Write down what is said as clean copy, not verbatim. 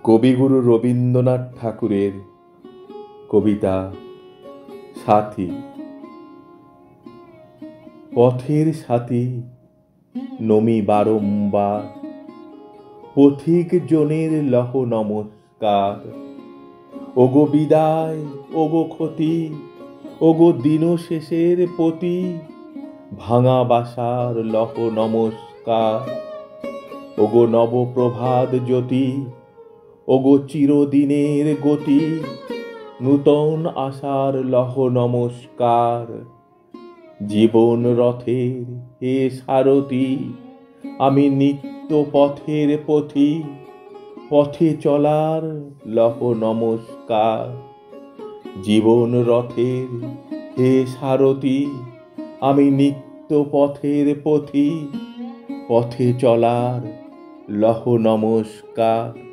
কবিগুরু রবীন্দ্রনাথ ঠাকুরের কবিতা সাথী। পথের সাথী নমি বারংবার, পথিক জনের লহ নমস্কার। ওগো বিদায়, ওগো ক্ষতি, ওগো দিন শেষের পতি, ভাঙা বাসার লহ নমস্কার। ওগো নবপ্রভাত জ্যোতি, ওগো চিরদিনের গতি, নূতন আশার লহ নমস্কার। জীবন রথের হে সারথি, আমি নিত্য পথের পথি, পথে চলার লহ নমস্কার। জীবন রথের হে সারথি, আমি নিত্য পথের পথি, পথে চলার লহ নমস্কার।